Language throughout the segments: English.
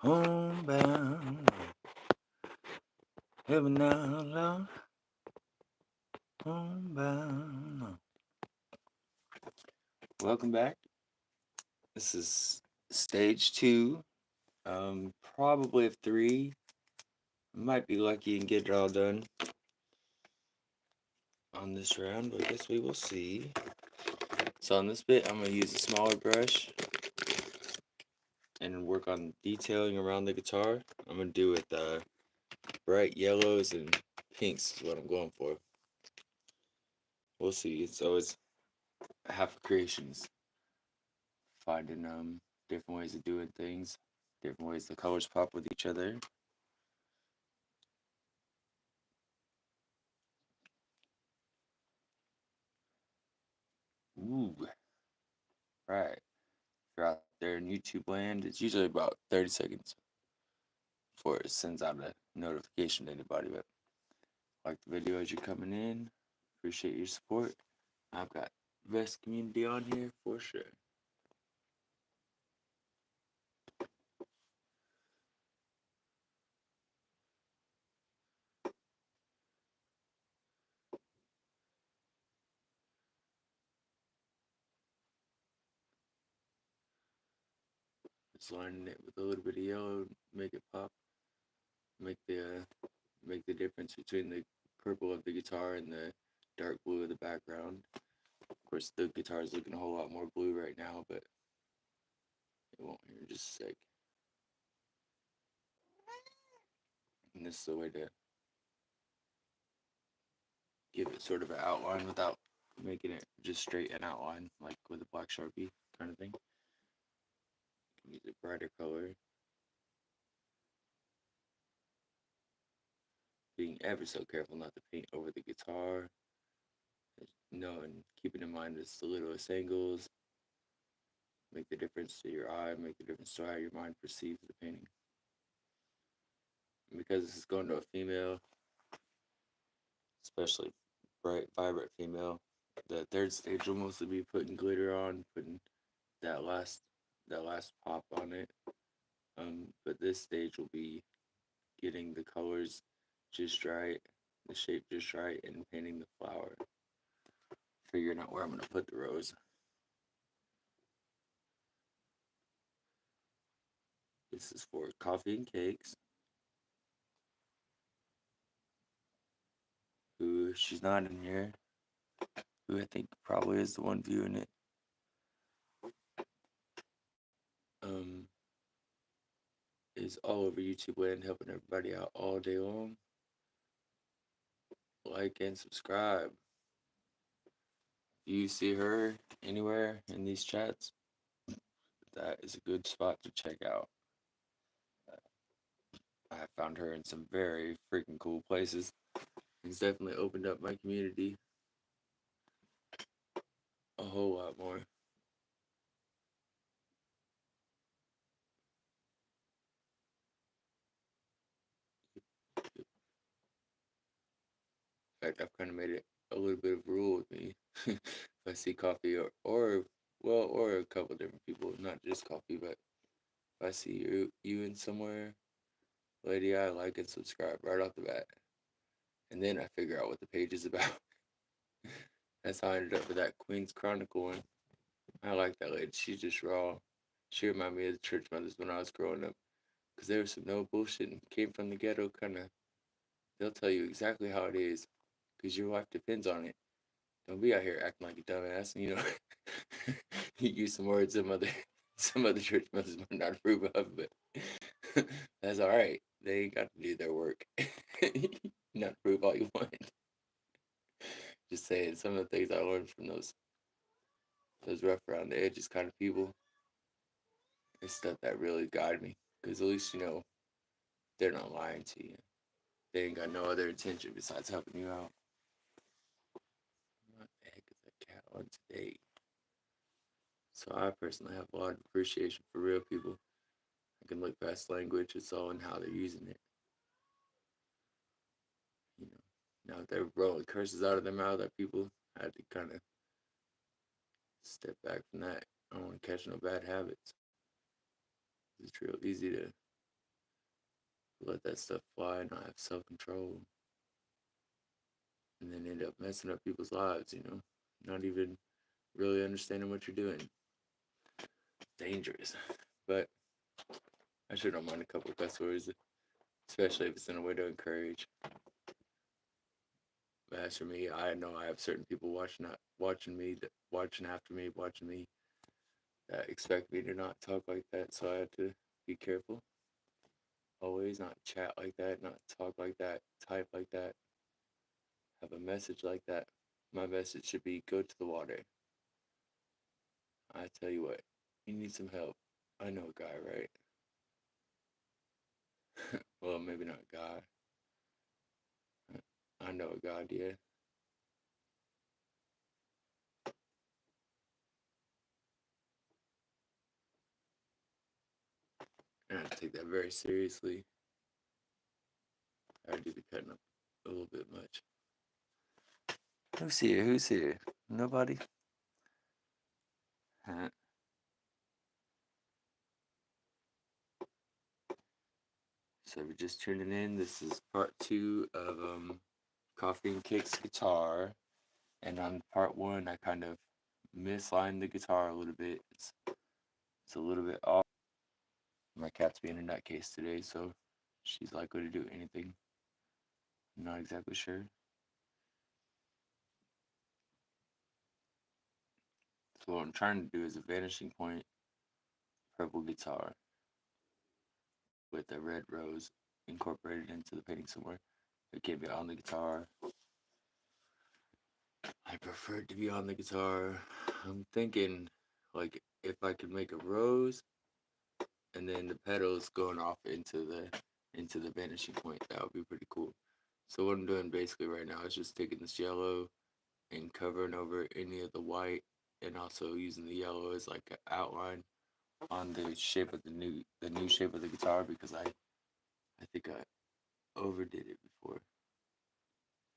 Homebound, heaven now, Lord, homebound. Welcome back. This is stage two. Probably of three. Might be lucky and get it all done on this round, but I guess we will see. So on this bit, I'm gonna use a smaller brush and work on detailing around the guitar. I'm gonna do it bright yellows and pinks is what I'm going for. We'll see. It's always half a creations, finding different ways of doing things, different ways the colors pop with each other. Ooh, right. If you're out there in YouTube land, it's usually about 30 seconds before it sends out a notification to anybody. But like the video as you're coming in, appreciate your support. I've got best community on here for sure. Just lining it with a little bit of yellow, make it pop, make the difference between the purple of the guitar and the dark blue of the background. Of course, the guitar is looking a whole lot more blue right now, but it won't here in just a sec. And this is the way to give it sort of an outline without making it just straight an outline, like with a black Sharpie kind of thing. You can use a brighter color, being ever so careful not to paint over the guitar. And keeping in mind it's the littlest angles, make the difference to your eye, make the difference to how your mind perceives the painting. And because this is going to a female, especially bright, vibrant female, the third stage will mostly be putting glitter on, putting that last that last pop on it. But this stage will be getting the colors just right, the shape just right, and painting the flower. Figuring out where I'm gonna put the rose. This is for Coffee and Cakes, who she's not in here, who I think probably is the one viewing it. Um, is all over YouTube land helping everybody out all day long. Like and subscribe. If you see her anywhere in these chats, that is a good spot to check out. I found her in some very freaking cool places. It's definitely opened up my community a whole lot more. In fact, I've kind of made it a little bit of a rule with me. If I see coffee or a couple different people, not just coffee, but if I see you in somewhere, lady, I like and subscribe right off the bat. And then I figure out what the page is about. That's how I ended up with that Queen's Chronicle one. I like that lady. She's just raw. She reminded me of the church mothers when I was growing up. Because there was some no bullshit and came from the ghetto kind of. They'll tell you exactly how it is. Because your life depends on it. Don't be out here acting like a dumbass. You know, you use some words some other church mothers might not approve of, but that's all right. They ain't got to do their work. Not prove all you want. Just saying some of the things I learned from those rough around the edges kind of people is stuff that really guide me. Because at least you know they're not lying to you. They ain't got no other intention besides helping you out. What the heck is that cat on today? So I personally have a lot of appreciation for real people. I can look past language. It's all in how they're using it. You know, now if they're rolling curses out of their mouth at people, I had to kind of step back from that. I don't want to catch no bad habits. It's real easy to let that stuff fly and not have self-control, and then end up messing up people's lives, not even really understanding what you're doing. Dangerous. But I sure don't mind a couple of cuss words, especially if it's in a way to encourage. But as for me, I know I have certain people watching after me, watching me, that expect me to not talk like that, so I have to be careful. Always not chat like that, not talk like that, type like that, have a message like that. My message should be go to the water. I tell you what, you need some help. I know a guy, right? Well, maybe not a guy. I know a God, yeah. And I take that very seriously. I do be cutting up a little bit much. Who's here? Who's here? Nobody? Huh? So we're just tuning in. This is part 2 of Coffee and Kicks guitar. And on part 1, I kind of mislined the guitar a little bit. It's a little bit off. My cat's being a nutcase today, so she's likely to do anything. I'm not exactly sure. So what I'm trying to do is a vanishing point purple guitar with a red rose incorporated into the painting somewhere. It can't be on the guitar. I prefer it to be on the guitar. I'm thinking, like, if I could make a rose and then the petals going off into the vanishing point, that would be pretty cool. So what I'm doing basically right now is just taking this yellow and covering over any of the white, and also using the yellow as like an outline on the shape of the new shape of the guitar, because I think I overdid it before.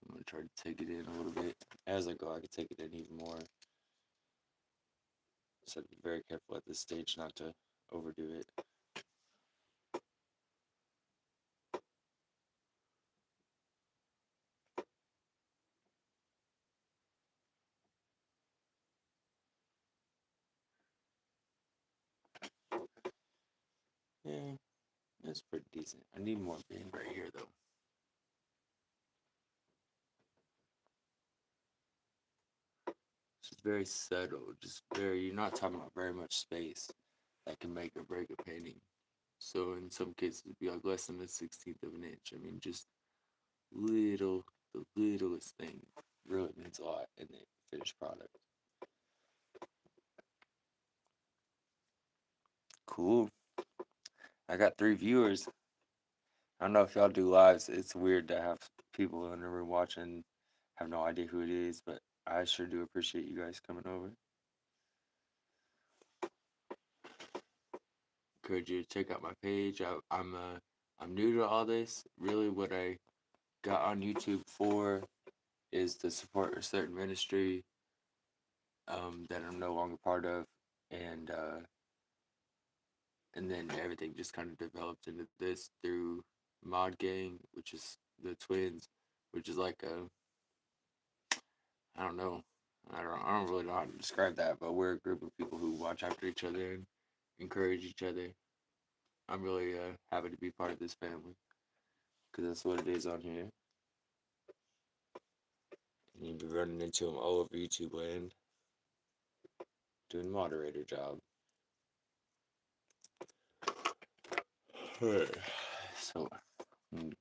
I'm gonna try to take it in a little bit as I go. I can take it in even more. So be very careful at this stage not to overdo it. Yeah, that's pretty decent. I need more bend right here though. It's just very subtle. Just very. You're not talking about very much space that can make or break a painting. So in some cases, it'd be like less than a 16th of an inch. I mean, just the littlest thing really means a lot in the finished product. Cool. I got 3 viewers. I don't know if y'all do lives. It's weird to have people in the room watching, have no idea who it is, but I sure do appreciate you guys coming over. Encourage you to check out my page. I'm new to all this. Really, what I got on YouTube for is to support a certain ministry that I'm no longer part of, and and then everything just kind of developed into this through Mod Gang, which is the twins, which is like a, I don't know, I don't really know how to describe that, but we're a group of people who watch after each other and encourage each other. I'm really happy to be part of this family, because that's what it is on here. And you'll be running into them all over YouTube land, doing moderator job. So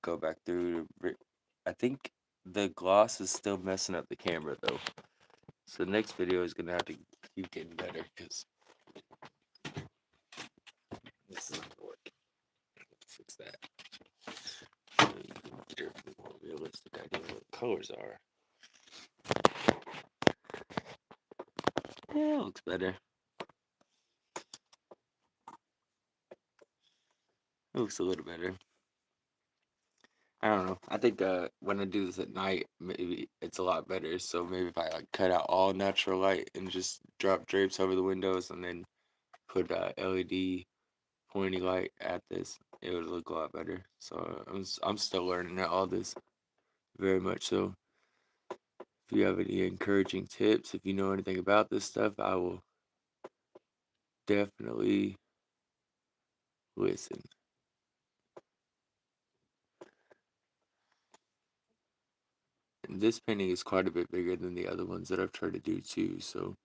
go back through. I think the gloss is still messing up the camera though. So the next video is gonna have to keep getting better, because this is not gonna work. Fix that. So you can get a more realistic idea of what the colors are. Yeah, it looks better. It looks a little better. I don't know. I think when I do this at night, maybe it's a lot better. So maybe if I like cut out all natural light and just drop drapes over the windows, and then put LED pointy light at this, it would look a lot better. So I'm still learning all this, very much so. If you have any encouraging tips, if you know anything about this stuff, I will definitely listen. And this painting is quite a bit bigger than the other ones that I've tried to do too, so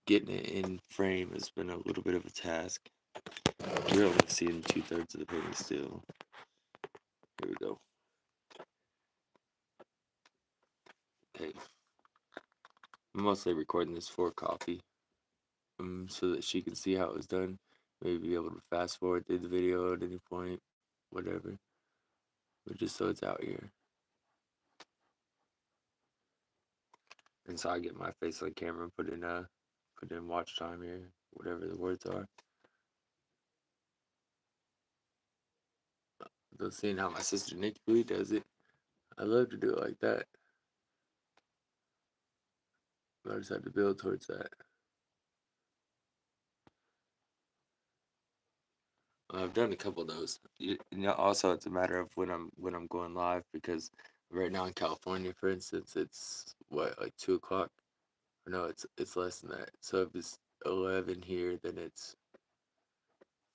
getting it in frame has been a little bit of a task. You're only seeing 2/3 of the painting still. Here we go. Okay. I'm mostly recording this for Coffee, so that she can see how it was done. Maybe be able to fast forward through the video at any point, whatever. But just so it's out here. And so I get my face on camera and put in watch time here, whatever the words are. Though seeing how my sister Nikki Lee does it, I love to do it like that. But I just have to build towards that. I've done a couple of those. Also, it's a matter of when I'm going live, because right now in California, for instance, it's what, like 2 o'clock. Or no, it's less than that. So if it's 11 here, then it's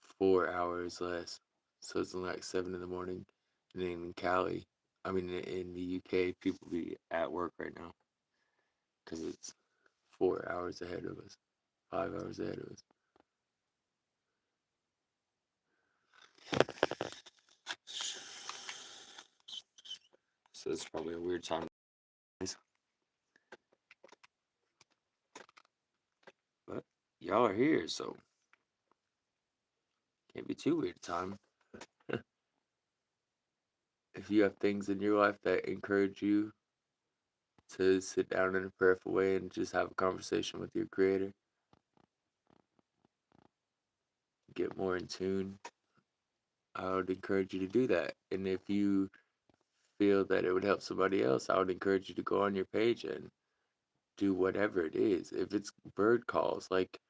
4 hours less. So it's only like 7 in the morning. And then in Cali, I mean in the UK, people be at work right now because it's 4 hours ahead of us, 5 hours ahead of us. So it's probably a weird time. But y'all are here, so can't be too weird a time. If you have things in your life that encourage you to sit down in a prayerful way and just have a conversation with your creator, get more in tune, I would encourage you to do that. And if you feel that it would help somebody else, I would encourage you to go on your page and do whatever it is. If it's bird calls, like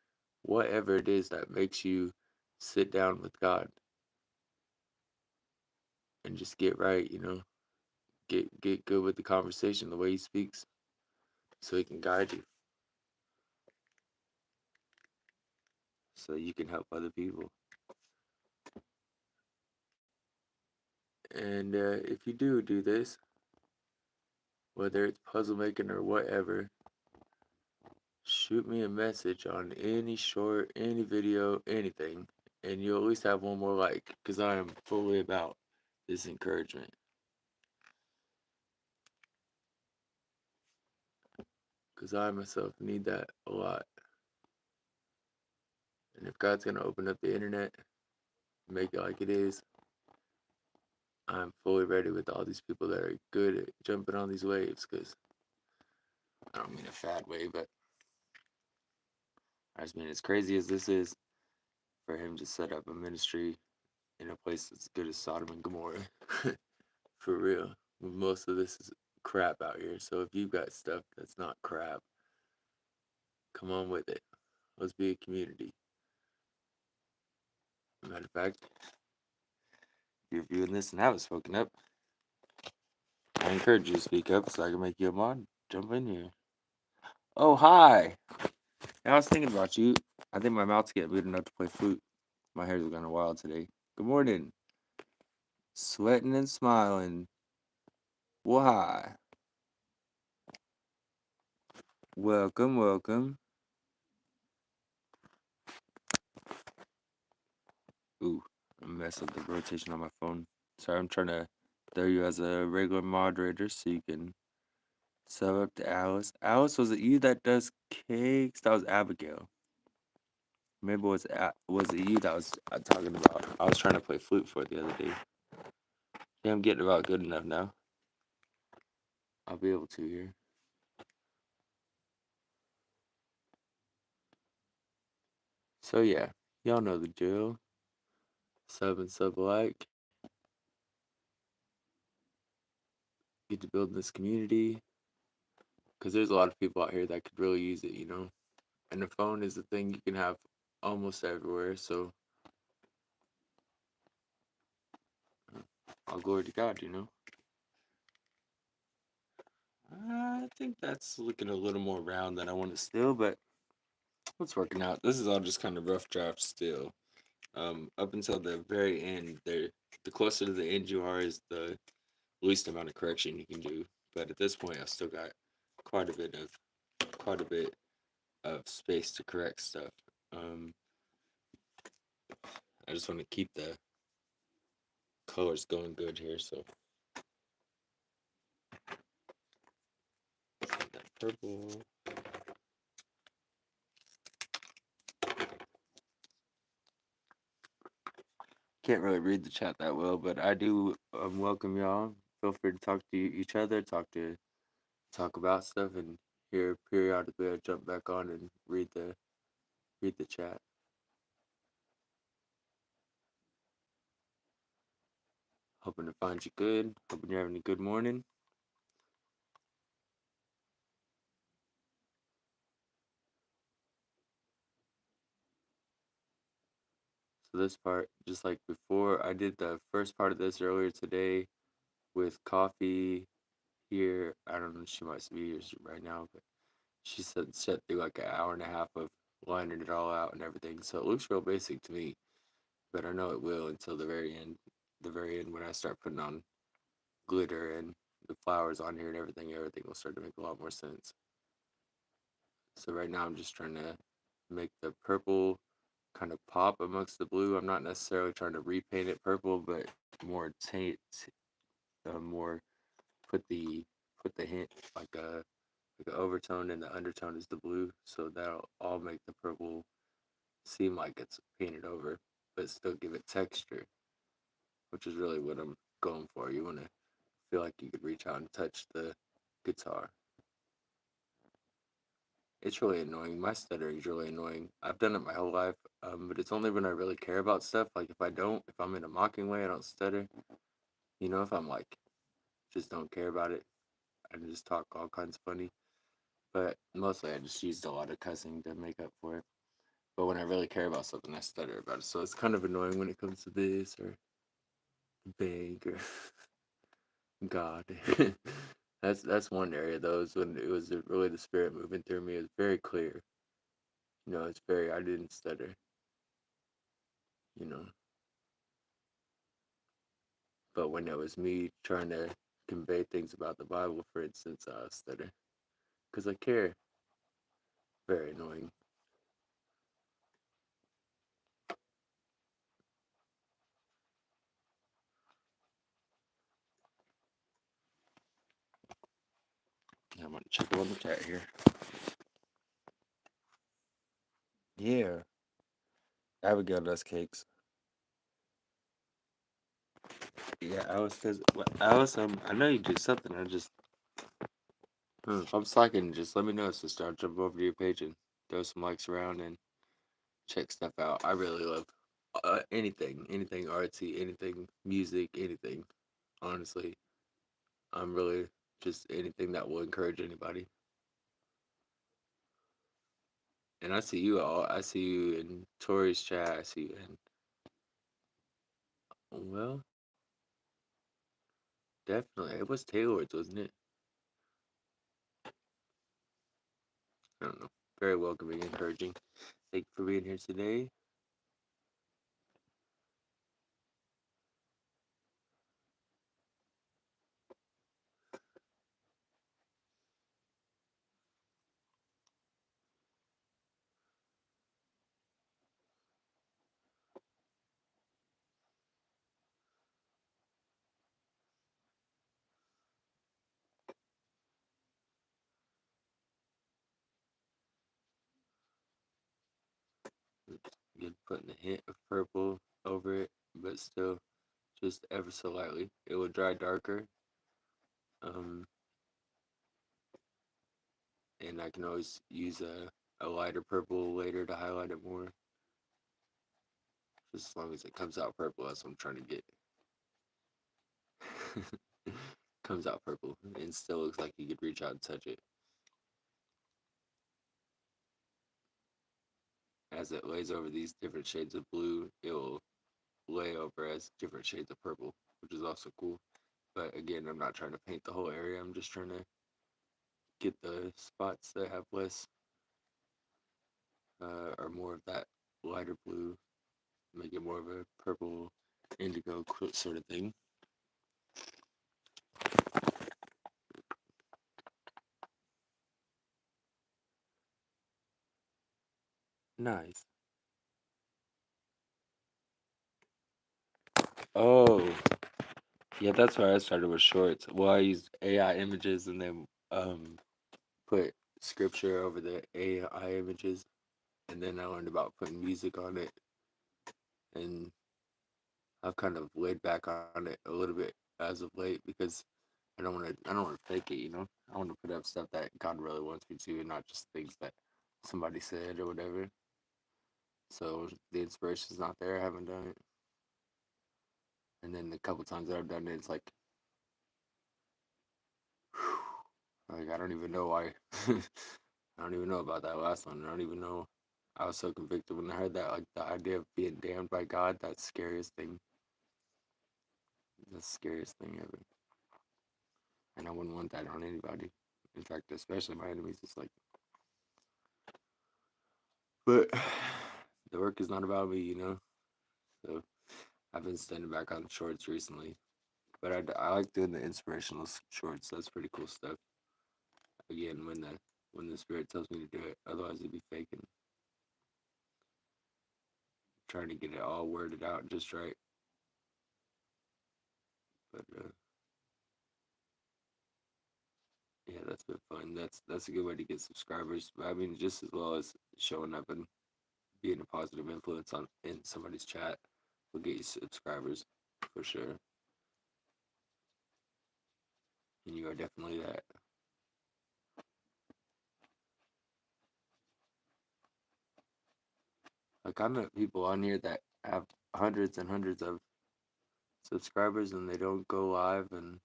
whatever it is that makes you sit down with God and just get right, get good with the conversation, the way he speaks, so he can guide you, so you can help other people. And if you do this, whether it's puzzle making or whatever, shoot me a message on any short, any video, anything, and you'll at least have one more like, because I am fully about this encouragement. Because I myself need that a lot. And if God's going to open up the internet, make it like it is, I'm fully ready with all these people that are good at jumping on these waves. Because I don't mean a fad way, but I just mean, as crazy as this is, for him to set up a ministry in a place that's good as Sodom and Gomorrah. For real. Most of this is crap out here. So if you've got stuff that's not crap, come on with it. Let's be a community. Matter of fact, if you're viewing this and haven't spoken up, I encourage you to speak up so I can make you a mod. Jump in here. Oh, hi. I was thinking about you. I think my mouth's getting weird enough to play flute. My hair's gone wild today. Good morning. Sweating and smiling. Why? Welcome, welcome. Ooh, I messed up the rotation on my phone. Sorry, I'm trying to throw you as a regular moderator so you can sub up to Alice. Alice, was it you that does cakes? That was Abigail. Maybe was it you that was talking about? I was trying to play flute for it the other day. Yeah, I'm getting about good enough now. I'll be able to here. So yeah, y'all know the drill. Sub and sub like. Get to build this community. Because there's a lot of people out here that could really use it, And the phone is a thing you can have almost everywhere. So all glory to God, you know. I think that's looking a little more round than I want to still, but it's working out. This is all just kind of rough draft still. Up until the very end, there, the closer to the end you are, is the least amount of correction you can do. But at this point, I've still got quite a bit of quite a bit of space to correct stuff. Um, I just want to keep the colors going good here, so that purple. Can't really read the chat that well, but I do welcome y'all. Feel free to talk to each other, talk about stuff, and here periodically I jump back on and read the chat. Hoping to find you good. Hoping you're having a good morning. So this part, just like before, I did the first part of this earlier today with coffee here. I don't know, she might be here right now, but she said set through like an hour and a half of lining it all out and everything. So it looks real basic to me, but I know it will until the very end. The very end when I start putting on glitter and the flowers on here and everything will start to make a lot more sense. So right now I'm just trying to make the purple kind of pop amongst the blue. I'm not necessarily trying to repaint it purple, but more more put the hint like a overtone and the undertone is the blue, so that'll all make the purple seem like it's painted over, but still give it texture, which is really what I'm going for. You want to feel like you could reach out and touch the guitar. It's really annoying. My stuttering is really annoying. I've done it my whole life, but it's only when I really care about stuff. Like if I'm in a mocking way, I don't stutter. You know, if I'm like, just don't care about it, I just talk all kinds of funny. But mostly I just used a lot of cussing to make up for it. But when I really care about something, I stutter about it. So it's kind of annoying when it comes to this or big or God. That's one area though, is when it was really the spirit moving through me. It was very clear. You know, it's very I didn't stutter, you know. But when it was me trying to convey things about the Bible, for instance, I stutter. Because I care. Very annoying. I'm gonna check on the chat here. Yeah. Abigail does cakes. Yeah, Alice says, well, Alice, I know you do something. If I'm slacking, just let me know, sister. I'll jump over to your page and throw some likes around and check stuff out. I really love anything artsy, anything music, anything. Honestly, I'm really just anything that will encourage anybody. And I see you all. I see you in Tori's chat. I see you in. Well, definitely. It was Taylor's, wasn't it? I don't know. Very welcoming, encouraging. Thank you for being here today. Good putting a hint of purple over it, but still just ever so lightly. It will dry darker. Um, and I can always use a lighter purple later to highlight it more. Just as long as it comes out purple, that's what I'm trying to get. Comes out purple and still looks like you could reach out and touch it. As it lays over these different shades of blue, it will lay over as different shades of purple, which is also cool. But again, I'm not trying to paint the whole area. I'm just trying to get the spots that have less or more of that lighter blue, make it more of a purple indigo sort of thing. Nice. Oh, yeah, that's why I started with shorts. Well, I used AI images and then put scripture over the AI images, and then I learned about putting music on it, and I've kind of laid back on it a little bit as of late because I don't want to fake it, you know. I want to put up stuff that God really wants me to, and not just things that somebody said or whatever. So the inspiration's not there. I haven't done it, and then the couple times that I've done it, it's like I don't even know why. I don't even know about that last one. I don't even know. I was so convicted when I heard that, like the idea of being damned by God. That's the scariest thing. That's the scariest thing ever. And I wouldn't want that on anybody. In fact, especially my enemies. It's like, but the work is not about me, you know. So I've been standing back on shorts recently, but I like doing the inspirational shorts. That's pretty cool stuff. Again, when the spirit tells me to do it, otherwise it'd be faking. Trying to get it all worded out just right. But yeah, that's been fun. That's a good way to get subscribers. But I mean, just as well as showing up and being a positive influence on in somebody's chat will get you subscribers for sure. And you are definitely that. Like I know people on here that have hundreds and hundreds of subscribers and they don't go live, and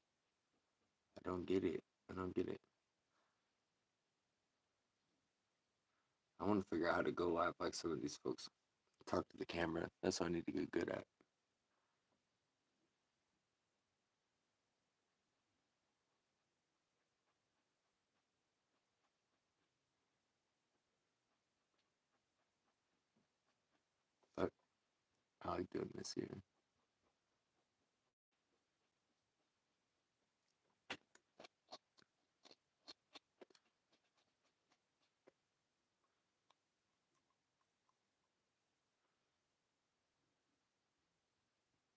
I don't get it. I don't get it. I want to figure out how to go live like some of these folks. Talk to the camera. That's what I need to get good at. But I like doing this here.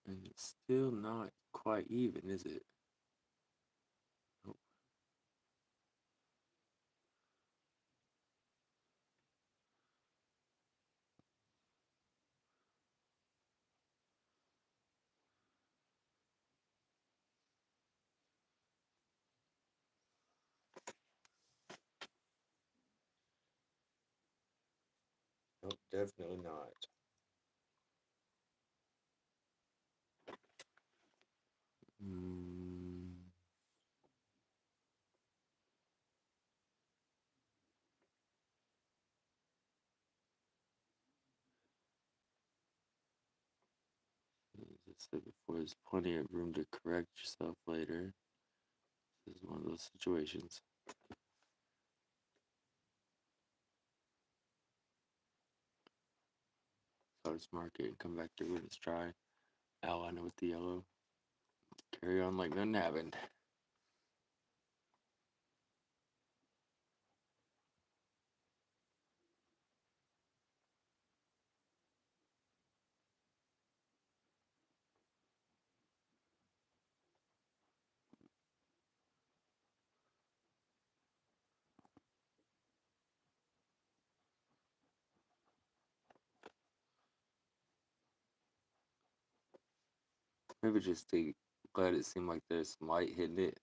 And it's still not quite even, is it? Nope. Nope, definitely not. Mm, as I said before, there's plenty of room to correct yourself later. This is one of those situations. So just mark it and come back to it. Let's try. Outline it with the yellow. Carry on like nothing happened. Maybe just to let it seem like there's some light hitting it,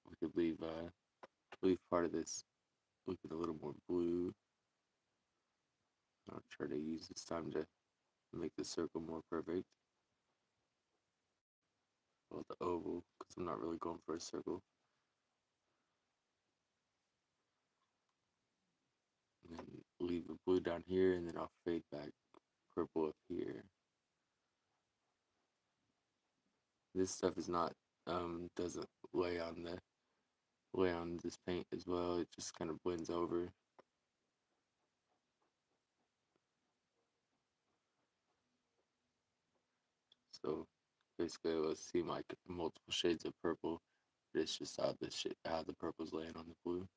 we could leave part of this looking a little more blue. I'll try to use this time to make the circle more perfect. Well, the oval, because I'm not really going for a circle. And then leave the blue down here, and then I'll fade back purple up here. This stuff is not doesn't lay on this paint as well. It just kind of blends over. So basically, it will seem like multiple shades of purple, but it's just how the purple's laying on the blue.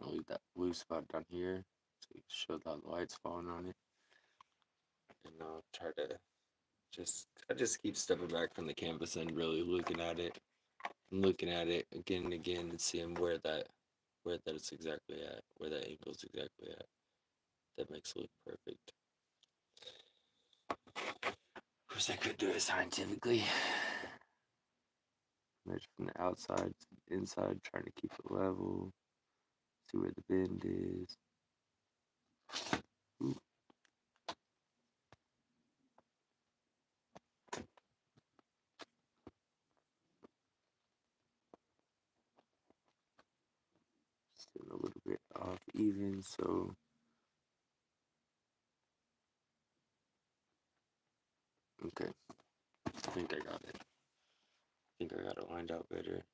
I'll leave that blue spot down here so you can show how the light's falling on it. And I'll try to I just keep stepping back from the canvas and really looking at it again and again and seeing where that is exactly at, where that angle is exactly at. That makes it look perfect. Of course, I could do it scientifically. Measure from the outside to the inside, trying to keep it level. See where the bend is. Ooh. Sitting a little bit off even, so okay. I think I got it. I think I got it lined out better.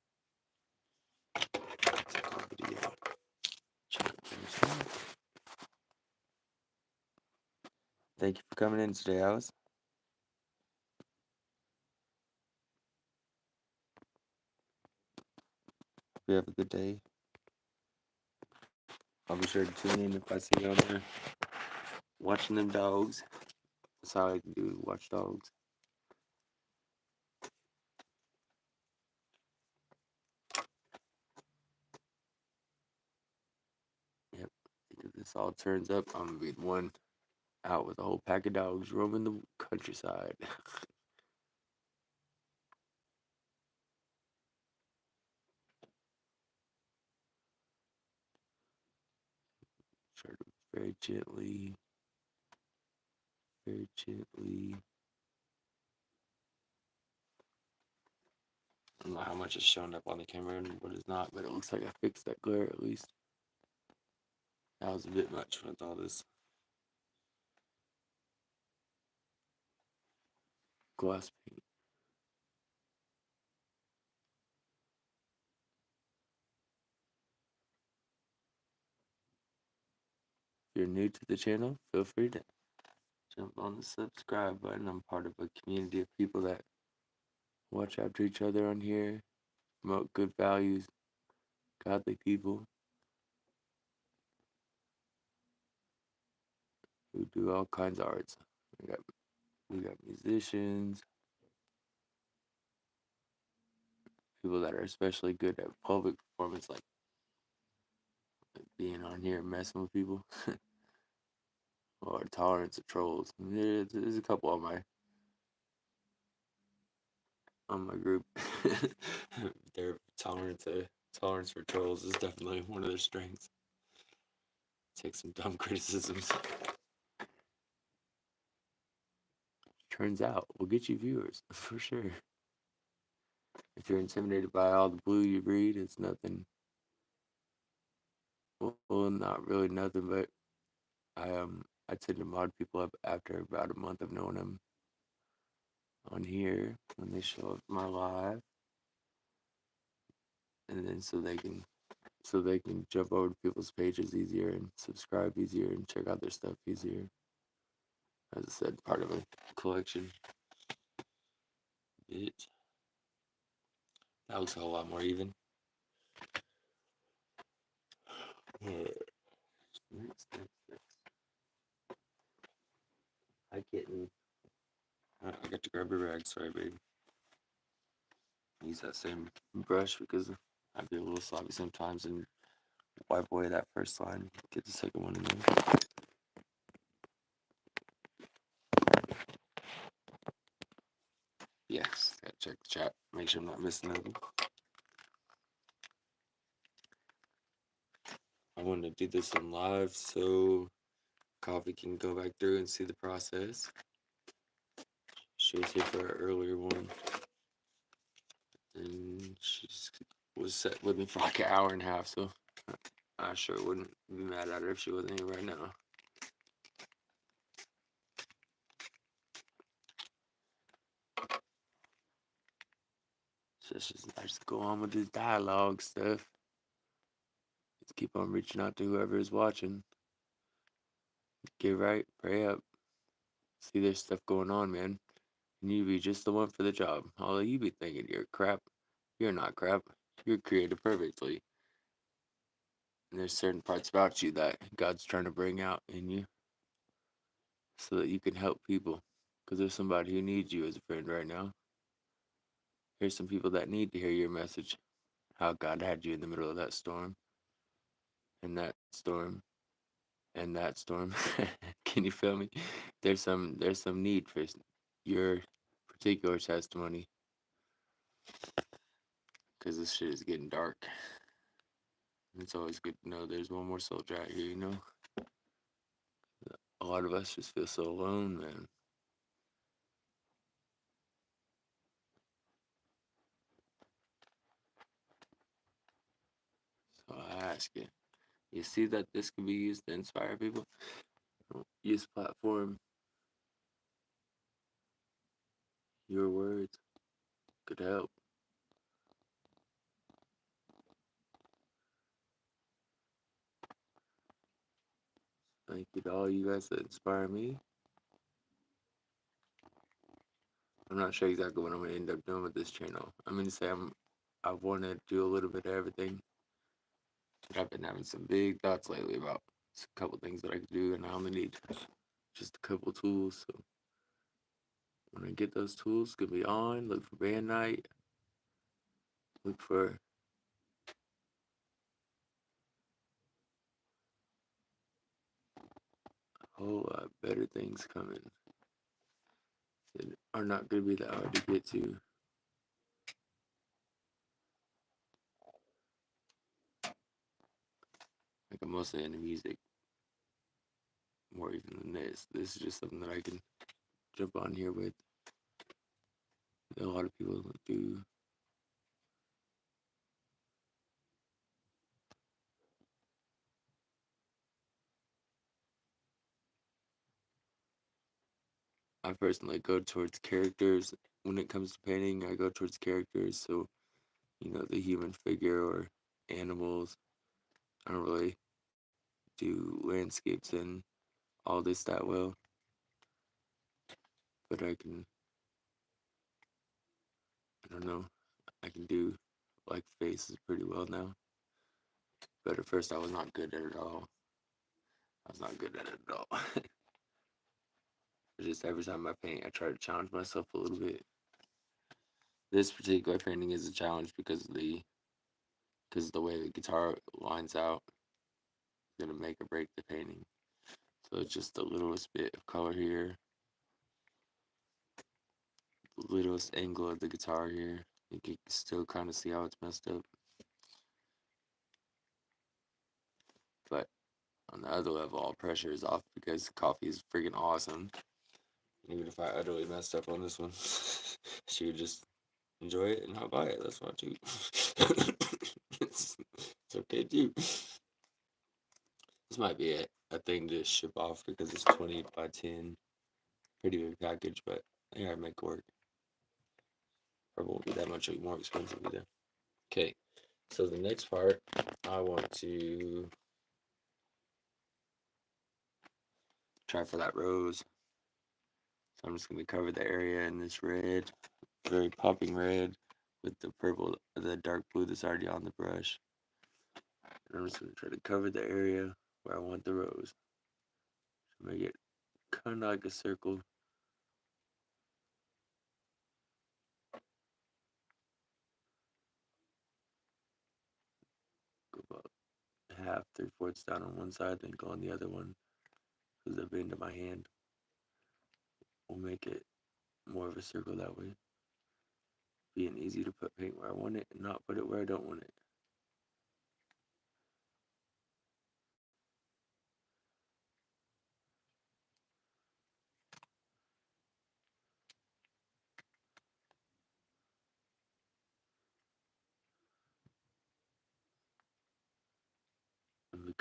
Thank you for coming in today, Alice. Hope you have a good day. I'll be sure to tune in if I see you on there watching them dogs. That's how I can do watch dogs. Yep. If this all turns up, I'm gonna be the one out with a whole pack of dogs roaming the countryside. Try to very gently, very gently. I don't know how much is showing up on the camera and what is not, but it looks like I fixed that glare at least. That was a bit much with all this glass paint. If you're new to the channel, feel free to jump on the subscribe button. I'm part of a community of people that watch after each other on here, promote good values, godly people who do all kinds of arts. We got musicians, people that are especially good at public performance, like being on here and messing with people, or tolerance of trolls. There's a couple on my group. Their tolerance for trolls is definitely one of their strengths. Take some dumb criticisms. Turns out we'll get you viewers for sure. If you're intimidated by all the blue you read, it's nothing. Well, not really nothing, but I tend to mod people up after about a month of knowing them on here when they show up my live, and then so they can jump over to people's pages easier and subscribe easier and check out their stuff easier. As I said, part of a collection. That looks a whole lot more even. Next. Hi, kitten. I got to grab a rag. Sorry, baby. Use that same brush because I'd be a little sloppy sometimes and wipe away that first line. Get the second one in there. Yes, gotta check the chat. Make sure I'm not missing anything. I wanted to do this in live so Coffee can go back through and see the process. She was here for an earlier one, and she was set with me for like an hour and a half. So I sure wouldn't be mad at her if she wasn't here right now. So it's just nice to go on with this dialogue stuff. Just keep on reaching out to whoever is watching. Get right, pray up. See, there's stuff going on, man. And you be just the one for the job. Although you be thinking you're crap. You're not crap. You're created perfectly. And there's certain parts about you that God's trying to bring out in you so that you can help people. Because there's somebody who needs you as a friend right now. Here's some people that need to hear your message. How God had you in the middle of that storm, and that storm, and that storm. Can you feel me? There's some need for your particular testimony because this shit is getting dark. It's always good to know there's one more soldier out here, you know? A lot of us just feel so alone, man. So I ask you, you see that this can be used to inspire people? Use platform, your words could help. Thank you to all you guys that inspire me. I'm not sure exactly what I'm gonna end up doing with this channel. I'm gonna say I want to do a little bit of everything. But I've been having some big thoughts lately about a couple things that I could do, and I only need just a couple tools. So when I get those tools, it's gonna be on. Look for band night. Look for a whole lot better things coming that are not gonna be that hard to get to. Like I'm mostly into music more even than this. This is just something that I can jump on here with. A lot of people do. I personally go towards characters when it comes to painting. I go towards characters, so the human figure or animals. I don't really do landscapes and all this that well, but I don't know, I can do like faces pretty well now. But at first I was not good at it all. I was not good at it at all. Just every time I paint, I try to challenge myself a little bit. This particular painting is a challenge because the way the guitar lines out is gonna make or break the painting. So it's just the littlest bit of color here, the littlest angle of the guitar here. You can still kind of see how it's messed up. But on the other level, all pressure is off because coffee is freaking awesome. Even if I utterly messed up on this one, she would just enjoy it and not buy it. That's fine too. it's okay too. This might be a thing to ship off because it's 20 by 10. Pretty big package, but I think I make it work. Probably won't be that much more expensive either. Okay, so the next part, I want to try for that rose. So I'm just going to cover the area in this red, very popping red, with the purple, the dark blue that's already on the brush. And I'm just going to try to cover the area where I want the rose. So make it kind of like a circle. Go about half, 3/4 down on one side, then go on the other one. Because the bend of my hand will make it more of a circle that way. Being easy to put paint where I want it and not put it where I don't want it.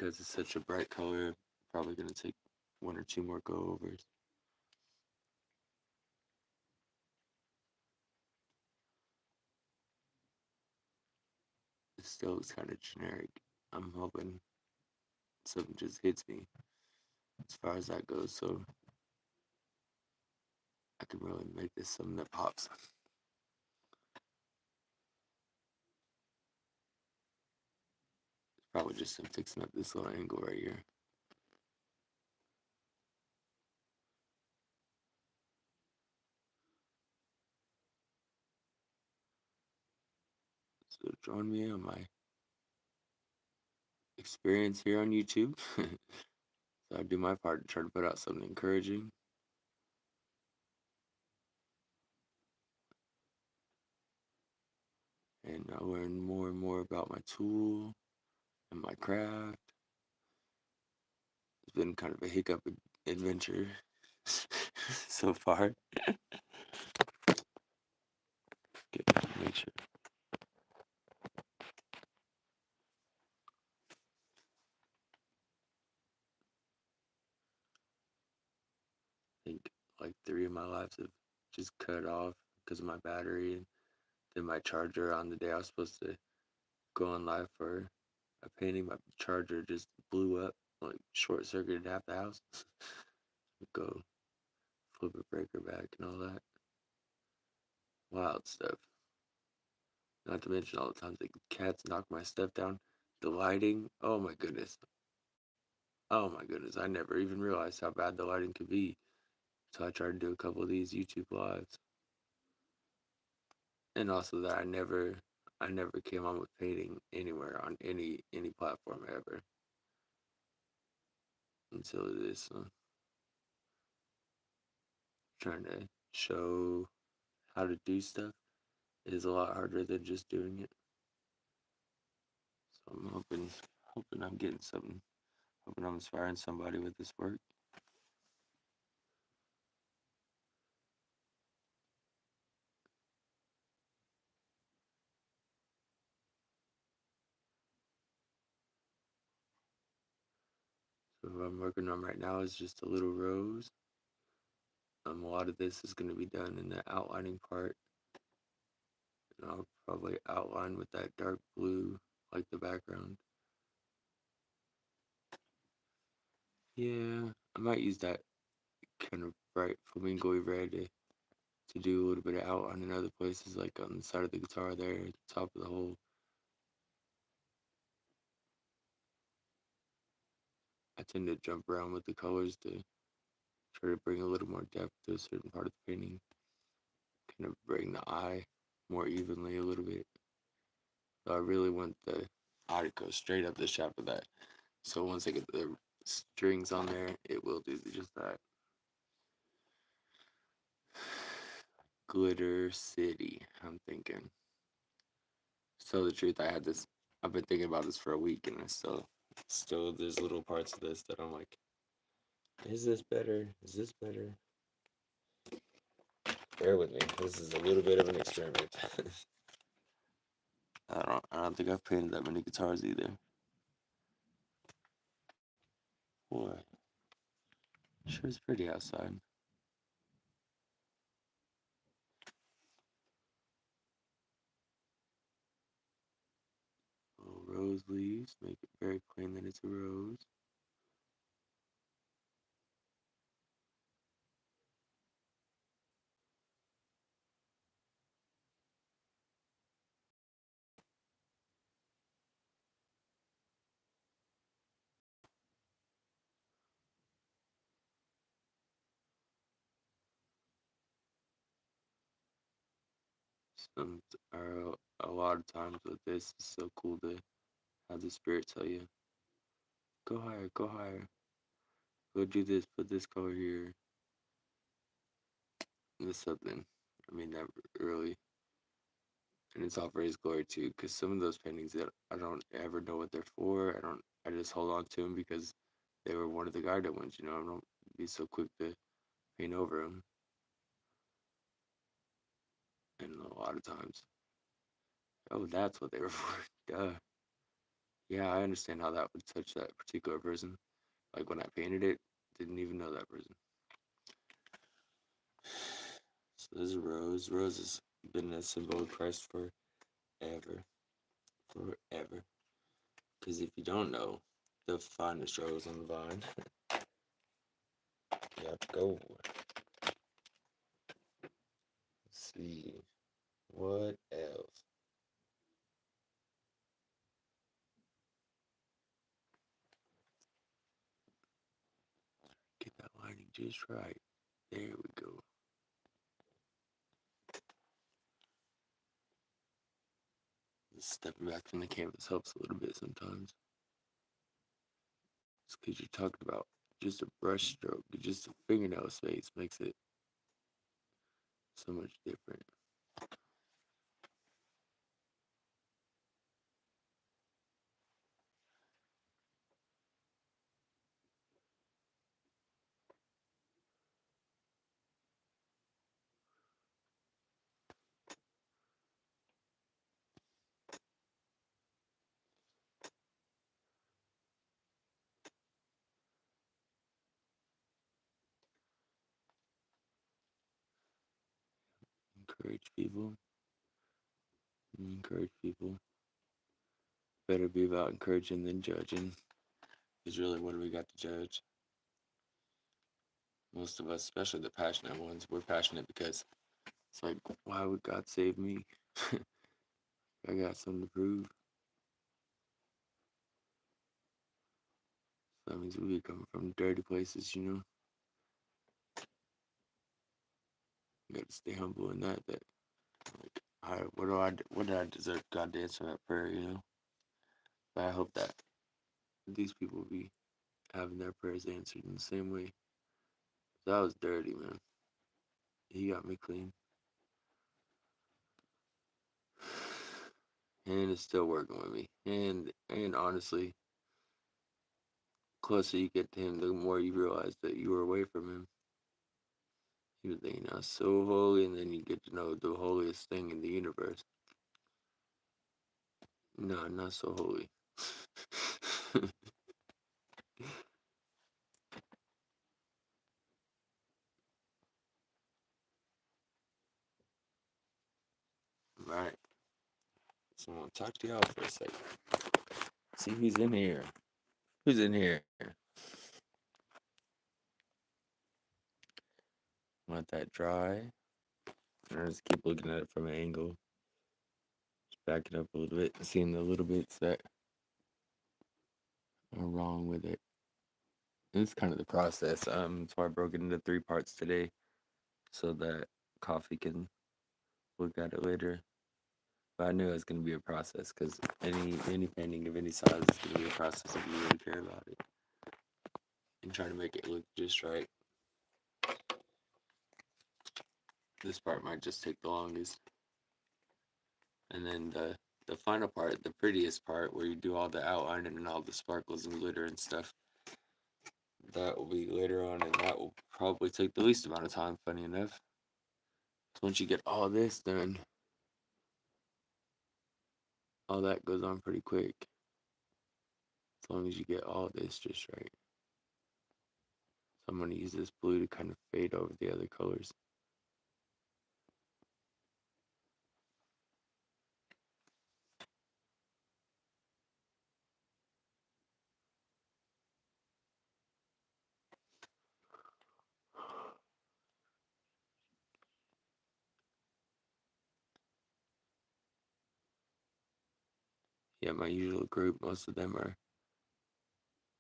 because it's such a bright color. Probably gonna take one or two more go overs. It still looks kind of generic. I'm hoping something just hits me as far as that goes, so I can really make this something that pops. Probably just I'm fixing up this little angle right here. So join me on my experience here on YouTube. So I do my part to try to put out something encouraging. And I learn more and more about my tool and my craft. It's been kind of a hiccup adventure so far. Make sure. I think like 3 of my lives have just cut off because of my battery, and then my charger on the day I was supposed to go on live for a painting, my charger just blew up, like short circuited half the house. Go flip a breaker back and all that. Wild stuff. Not to mention all the times the cats knock my stuff down. The lighting, oh my goodness. Oh my goodness. I never even realized how bad the lighting could be. So I tried to do a couple of these YouTube lives. And also that I never came on with painting anywhere on any platform ever until this. Trying to show how to do stuff is a lot harder than just doing it. So I'm hoping I'm getting something. Hoping I'm inspiring somebody with this work. So what I'm working on right now is just a little rose. A lot of this is going to be done in the outlining part. And I'll probably outline with that dark blue, like the background. Yeah, I might use that kind of bright flamingo red to do a little bit of outline in other places, like on the side of the guitar there, at the top of the hole. I tend to jump around with the colors to try to bring a little more depth to a certain part of the painting, kind of bring the eye more evenly a little bit. So I really want the eye to go straight up the shaft of that. So once I get the strings on there, it will do just that. Glitter City, I'm thinking. To tell the truth, I've been thinking about this for a week, and still, there's little parts of this that I'm like, is this better? Is this better? Bear with me. This is a little bit of an experiment. I don't think I've painted that many guitars either. Boy, sure it's pretty outside. Little rose leaves, make it very plain that it's a rose. Some are a lot of times with this, it's so cool to have the spirit tell you, go higher, go do this, put this color here. And it's something. I mean, that really, and it's all for His glory too. Because some of those paintings that I don't ever know what they're for. I just hold on to them because they were one of the guided ones. I don't be so quick to paint over them. And a lot of times, oh, that's what they were for. Duh. Yeah, I understand how that would touch that particular person. Like when I painted it, didn't even know that person. So this is Rose. Rose has been a symbol of Christ forever. Forever. Because if you don't know, the finest rose on the vine, you have to go. Let's see. What else? Get that lighting just right. There we go. Stepping back from the canvas helps a little bit sometimes. It's because you're talking about just a brush stroke, just a fingernail space makes it so much different. Encourage people. Encourage people. Better be about encouraging than judging. Is really what do we got to judge? Most of us, especially the passionate ones, we're passionate because it's like, why would God save me? I got something to prove. So that means we be coming from dirty places, you know. You gotta stay humble in that. That like, what did I deserve God to answer that prayer? You know. But I hope that these people be having their prayers answered in the same way. So I was dirty, man. He got me clean, and it's still working with me. And honestly, closer you get to him, the more you realize that you were away from him. You think you're not so holy, and then you get to know the holiest thing in the universe. No, not so holy. Right. So I'm gonna talk to y'all for a second. See who's in here. Who's in here? Let that dry. And I just keep looking at it from an angle. Just back it up a little bit, seeing the little bits that are wrong with it. And it's kind of the process. That's why I broke it into 3 parts today, so that coffee can look at it later. But I knew it was gonna be a process because any painting of any size is gonna be a process if you really care about it and try to make it look just right. This part might just take the longest, and then the final part, the prettiest part, where you do all the outlining and all the sparkles and glitter and stuff, that will be later on, and that will probably take the least amount of time. Funny enough, so once you get all this done, all that goes on pretty quick. As long as you get all this just right. So I'm gonna use this blue to kind of fade over the other colors. Yeah, my usual group, most of them are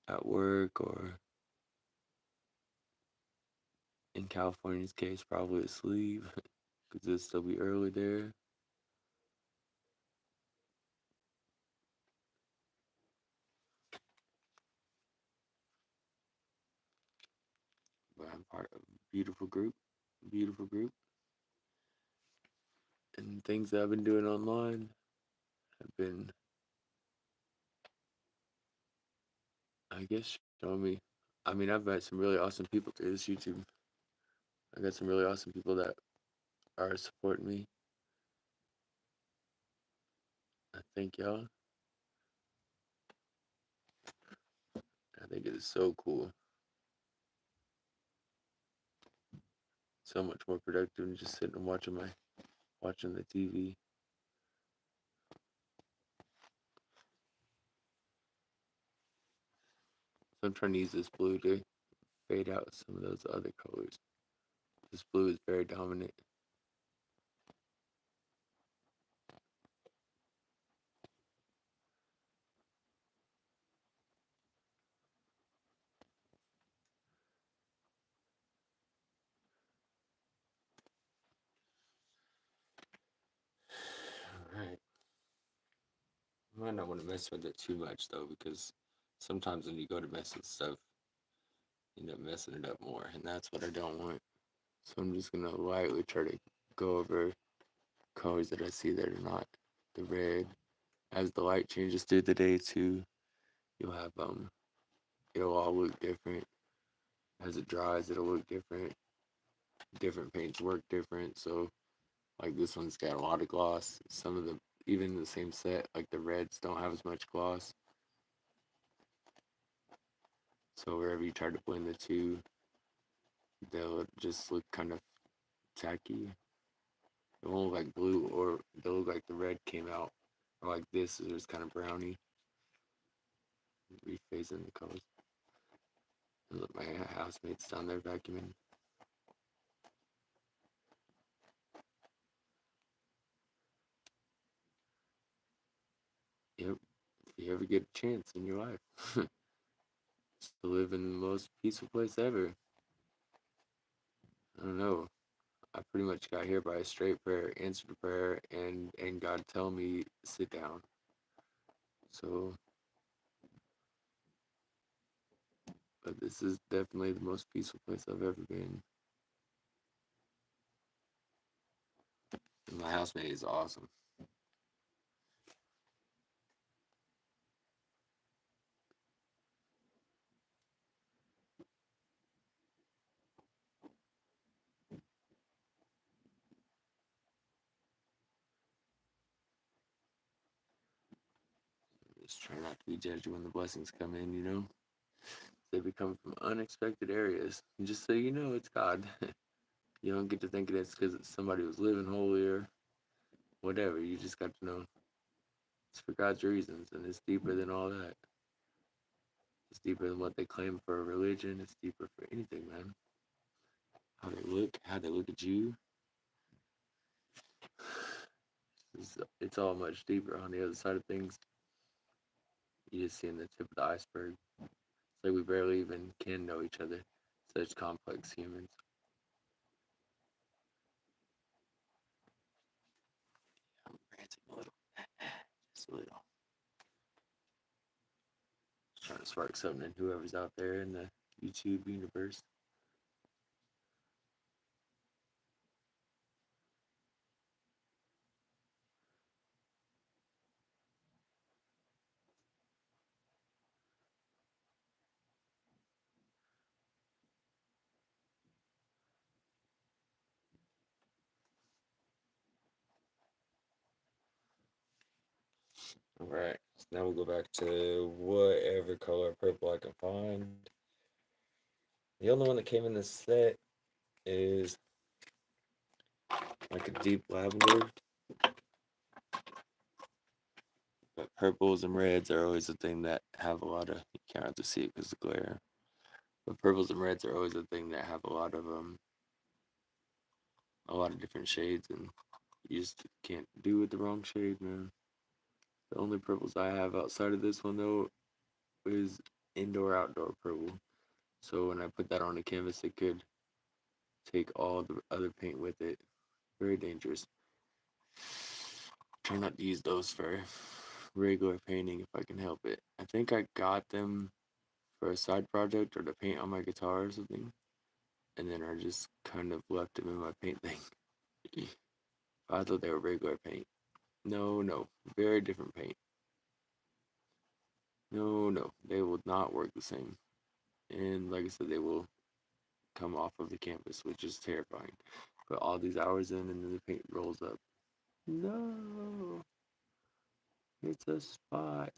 at work or, in California's case, probably asleep because it'll still be early there. But I'm part of a beautiful group, and things that I've been doing online have been, I guess, showing me. I mean, I've met some really awesome people through this YouTube. I got some really awesome people that are supporting me. I thank y'all. is so cool. So much more productive than just sitting and watching the TV. So I'm trying to use this blue to fade out some of those other colors. This blue is very dominant. Alright. I might not want to mess with it too much though, because sometimes when you go to mess with stuff, you end up messing it up more, and that's what I don't want. So I'm just gonna lightly try to go over colors that I see that are not the red. As the light changes through the day too, you'll have it'll all look different. As it dries, it'll look different. Different paints work different. So like this one's got a lot of gloss. Some of the even the same set, like the reds don't have as much gloss. So wherever you try to blend the two, they'll just look kind of tacky. It won't look like blue, or they'll look like the red came out. Or like this is just kind of browny. Rephasing the colors. And look, my housemate's down there vacuuming. Yep. If you ever get a chance in your life to live in the most peaceful place ever, I don't know. I pretty much got here by a straight prayer, answered a prayer, and God tell me sit down. So, but this is definitely the most peaceful place I've ever been. And my housemate is awesome. Just try not to be judgy when the blessings come in, you know? They become from unexpected areas. And just so you know, it's God. You don't get to thinking it's because somebody was living holier, whatever. You just got to know it's for God's reasons, and it's deeper than all that. It's deeper than what they claim for a religion. It's deeper for anything, man. How they look at you. It's all much deeper on the other side of things. You just seeing the tip of the iceberg. It's like we barely even can know each other. Such complex humans. I'm ranting a little, just a little. Just trying to spark something in whoever's out there in the YouTube universe. All right, so now we'll go back to whatever color purple I can find. The only one that came in this set is like a deep lavender, but purples and reds are always a thing that have a lot of. You can't have to see it because of the glare. But purples and reds are always a thing that have a lot of different shades, and you just can't do with the wrong shade, man. The only purples I have outside of this one though is indoor outdoor purple. So when I put that on a canvas, it could take all the other paint with it. Very dangerous. Try not to use those for regular painting if I can help it. I think I got them for a side project or to paint on my guitar or something, and then I just kind of left them in my paint thing. I thought they were regular paint. No, no, very different paint. No, no, they will not work the same. And like I said, they will come off of the canvas, which is terrifying. Put all these hours in, and then the paint rolls up. No, it's a spot.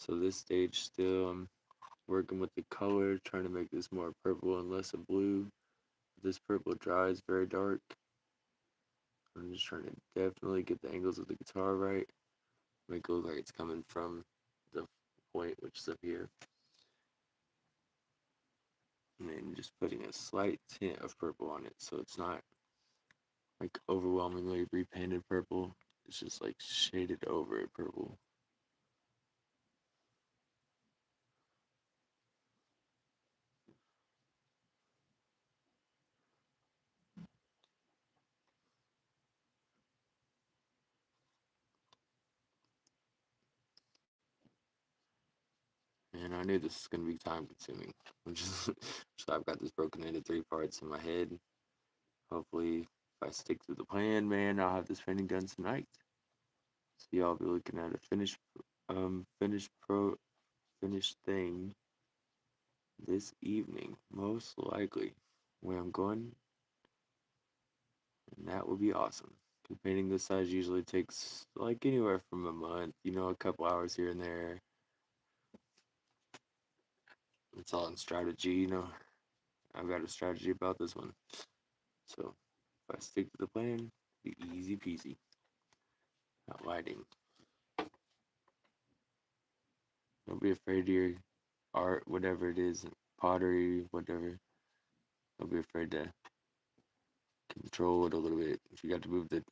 So this stage still, I'm working with the color, trying to make this more purple and less of blue. This purple dries very dark. I'm just trying to definitely get the angles of the guitar right. Make it look like it's coming from the point, which is up here. And then just putting a slight tint of purple on it, so it's not like overwhelmingly repainted purple. It's just like shaded over it purple. And I knew this was gonna be time consuming, which is so I've got this broken into three parts in my head. Hopefully, if I stick to the plan, man, I'll have this painting done tonight. So y'all be looking at a finished thing this evening, most likely. Where I'm going, and that would be awesome. 'Cause painting this size usually takes like anywhere from a month, a couple hours here and there. It's all in strategy. I've got a strategy about this one. So if I stick to the plan, it'll be easy peasy. Not lighting. Don't be afraid of your art, whatever it is, pottery, whatever. Don't be afraid to control it a little bit. If you got to move the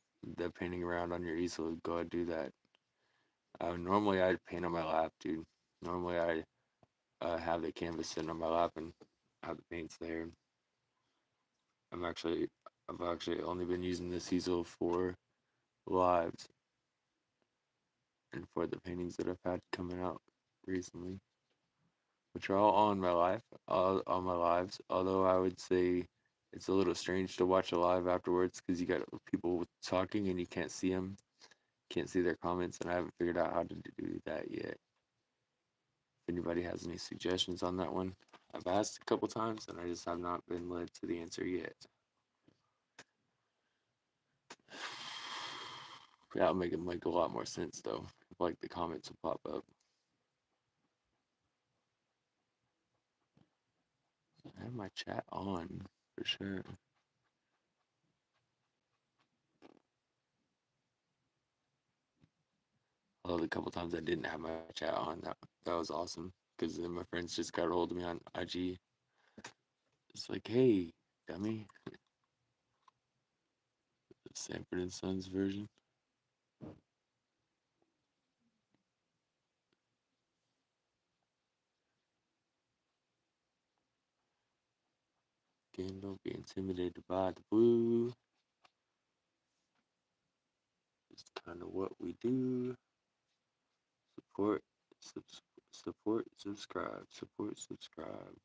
painting around on your easel, go ahead and do that. Normally I'd paint on my lap, dude. Normally I have the canvas sitting on my lap and have the paints there. I'm actually I've actually only been using this easel for lives and for the paintings that I've had coming out recently, which are all all on my lives. Although I would say it's a little strange to watch a live afterwards because you got people talking and you can't see them, can't see their comments, and I haven't figured out how to do that yet. If anybody has any suggestions on that one, I've asked a couple times and I just have not been led to the answer yet. That'll make it make a lot more sense though. If like the comments will pop up. I have my chat on for sure. Although the couple times I didn't have my chat on, that was awesome. Because then my friends just got a hold of me on IG. It's like, hey, dummy. The Sanford and Sons version. Again, don't be intimidated by the blue. It's kind of what we do. Support, support, subscribe, support, subscribe.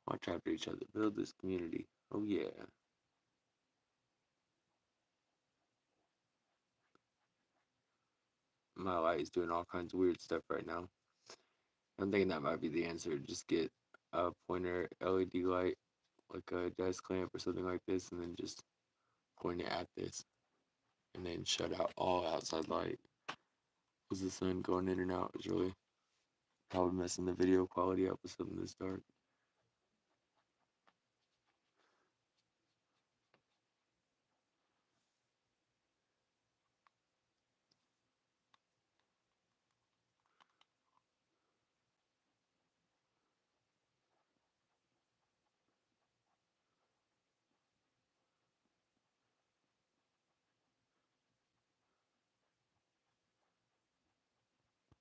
Watch after each other. Build this community. Oh yeah. My light is doing all kinds of weird stuff right now. I'm thinking that might be the answer. Just get a pointer LED light, like a desk lamp or something like this, and then just point it at this, and then shut out all outside light. Because the sun going in and out is really probably messing the video quality up with something this dark.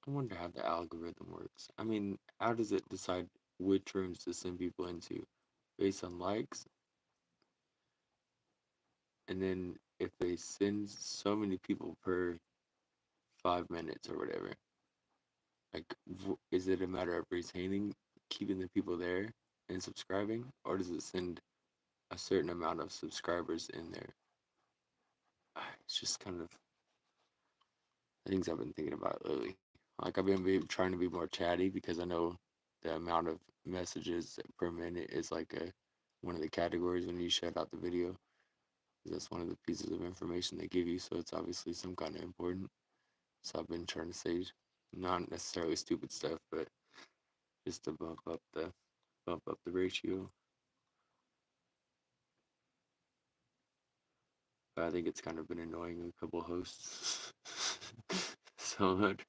I wonder how the algorithm works. I mean, how does it decide which rooms to send people into? Based on likes? And then if they send so many people per 5 minutes or whatever, like, is it a matter of retaining, keeping the people there and subscribing, or does it send a certain amount of subscribers in there? It's just kind of things I've been thinking about lately. Like I've been trying to be more chatty because I know the amount of messages per minute is like a one of the categories when you shut out the video. That's one of the pieces of information they give you, so it's obviously some kind of important. So I've been trying to say Not necessarily stupid stuff, but just to bump up the ratio. But I think it's kind of been annoying a couple hosts so much.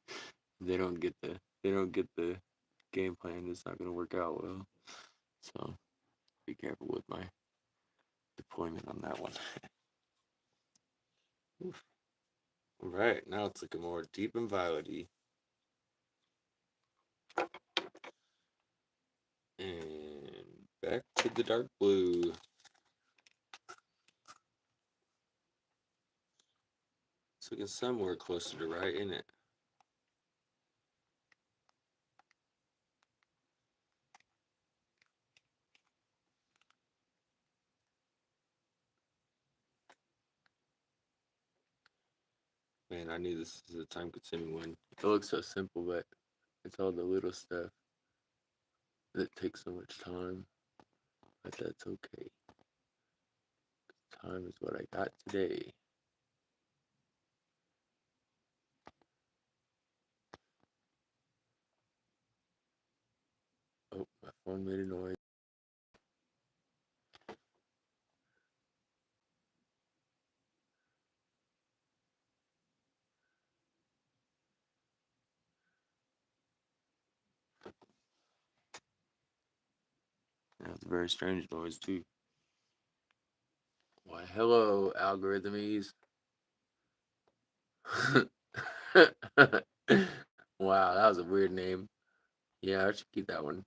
They don't get the game plan. It's not going to work out well. So be careful with my deployment on that one. Oof. All right, now it's looking more deep and violety. And back to the dark blue. It's looking somewhere closer to right, isn't it? Man, I knew this is a time-consuming one. It looks so simple, but it's all the little stuff that takes so much time. But that's okay. Time is what I got today. Oh, my phone made a noise. That's a very strange noise, too. Why, hello, algorithmies. Wow, that was a weird name. Yeah, I should keep that one.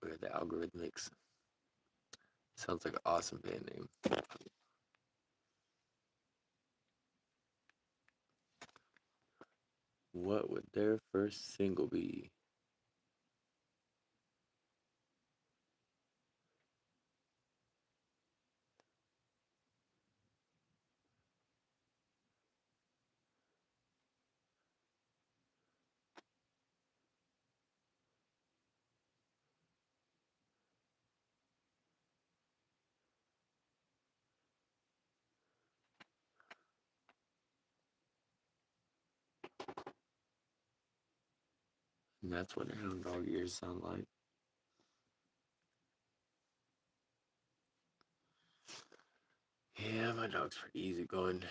We're the Algorithmics. Sounds like an awesome band name. What would their first single be? And that's what hound dog ears sound like. Yeah, my dog's pretty easygoing.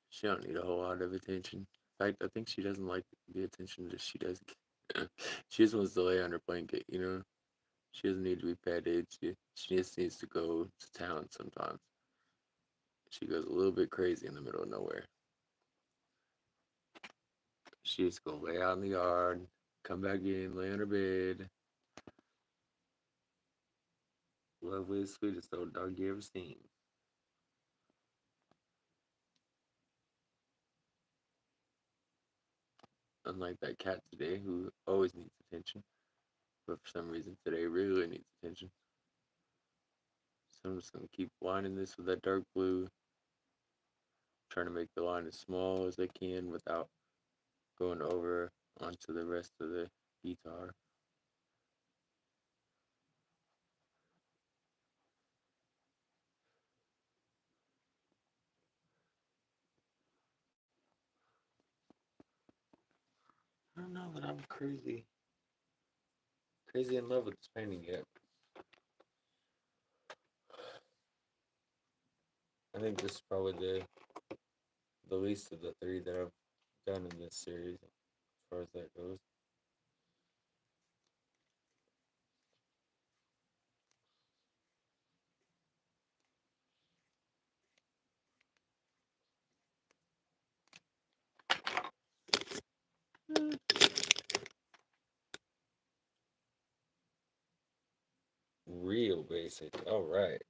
She don't need a whole lot of attention. In fact, I think she doesn't like the attention that she does. She just wants to lay on her blanket, you know? She doesn't need to be petted. She just needs to go to town sometimes. She goes a little bit crazy in the middle of nowhere. She just go lay out in the yard, come back in, lay on her bed. Loveliest, sweetest old dog you ever seen. Unlike that cat today who always needs attention, but for some reason today really needs attention. So I'm just gonna keep lining this with that dark blue, trying to make the line as small as I can without going over onto the rest of the guitar. I don't know that I'm crazy in love with this painting yet. I think this is probably the least of the three that I've done in this series, as far as that goes. Real basic. All right.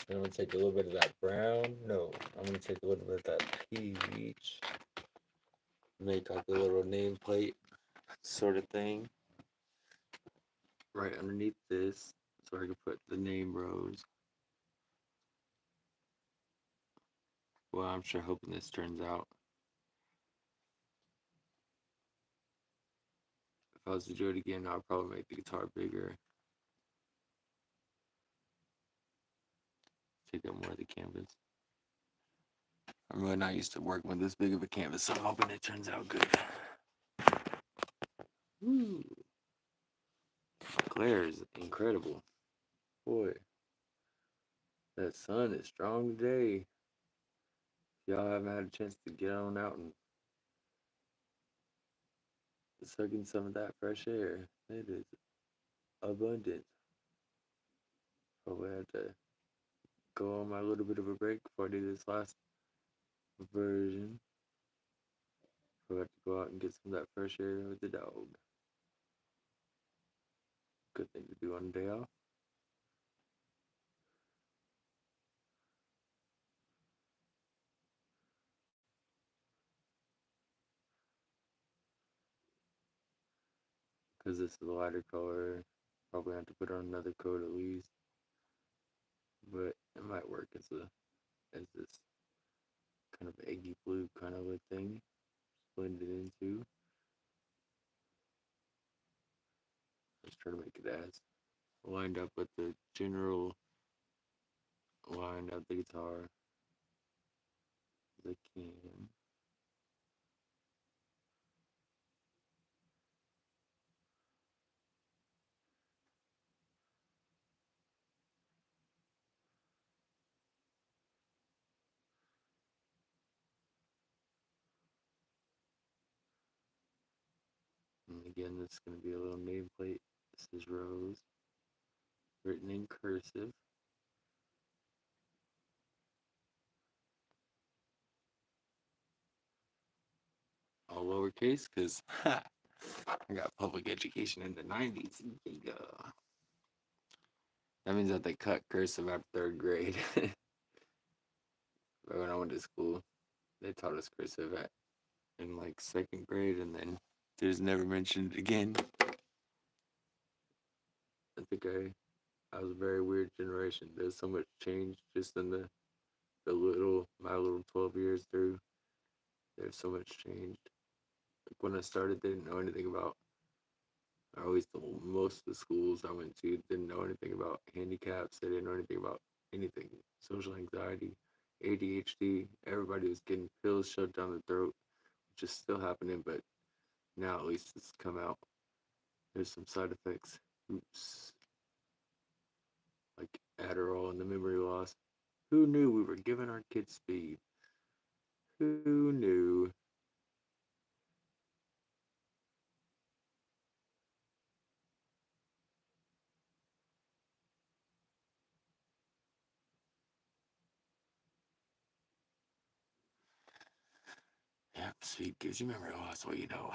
I'm gonna take a little bit of that brown. No, I'm gonna take a little bit of that peach. Make like a little nameplate sort of thing right underneath this, so I can put the name Rose. Well, I'm sure hoping this turns out. If I was to do it again, I'd probably make the guitar bigger. Take up more of the canvas. I'm really not used to working with this big of a canvas, so I'm hoping it turns out good. Woo. Glare is incredible. Boy, that sun is strong today. If y'all haven't had a chance to get on out and suck in some of that fresh air, it is abundant. Probably have to go on my little bit of a break before I do this last version. Probably have to go out and get some of that fresh air with the dog. Good thing to do on a day off. Because this is a lighter color, probably have to put on another coat at least. But it might work as this kind of eggy blue kind of a thing. Blend it into. Let's try to make it as lined up with the general line of the guitar as I can. And again, this is going to be a little nameplate. This is Rose, written in cursive. All lowercase, because I got public education in the 90s. Yeah. That means that they cut cursive after third grade. But when I went to school, they taught us cursive in like second grade, and then there's never mentioned it again. I think I was a very weird generation. There's so much change just in my little 12 years through. There's so much changed. Like when I started, they didn't know anything about, or at least most of the schools I went to didn't know anything about handicaps. They didn't know anything about anything. Social anxiety, ADHD. Everybody was getting pills shoved down their throat, which is still happening, but now at least it's come out. There's some side effects. Oops. Like Adderall and the memory loss. Who knew we were giving our kids speed? Who knew? Yeah, speed gives you memory loss. Well, you know.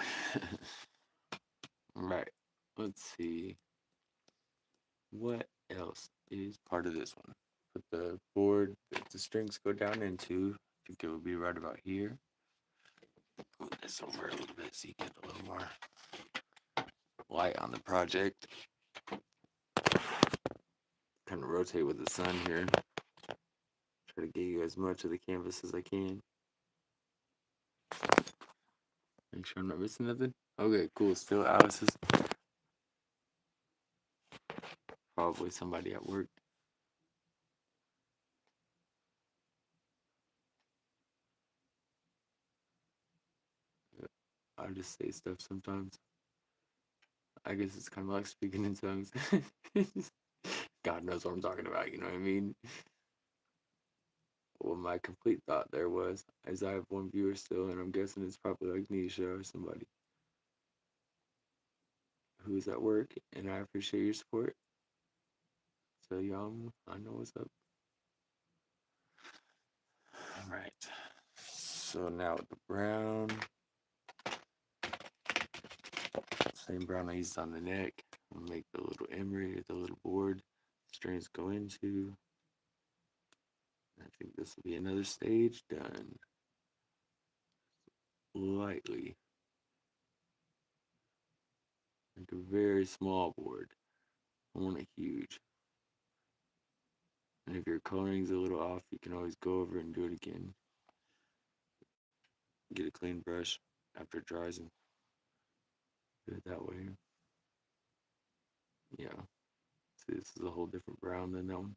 Right. Let's see. What else is part of this one? Put the board that the strings go down into. I think it will be right about here. Move this over a little bit so you get a little more light on the project. Kind of rotate with the sun here. Try to get you as much of the canvas as I can. Make sure I'm not missing nothing. Okay, cool. Still Alice's. Probably somebody at work. I just say stuff sometimes. I guess it's kind of like speaking in tongues. God knows what I'm talking about, you know what I mean? Well, my complete thought there was, as I have one viewer still, and I'm guessing it's probably like Nisha or somebody who's at work, and I appreciate your support. So, y'all, I know what's up. All right. So now with the brown, same brown I used on the neck, I'll make the little emery, the little board strings go into. I think this will be another stage done. Lightly. Like a very small board. I want it huge. And if your coloring's a little off, you can always go over and do it again. Get a clean brush after it dries and do it that way. Yeah. See, this is a whole different brown than that one.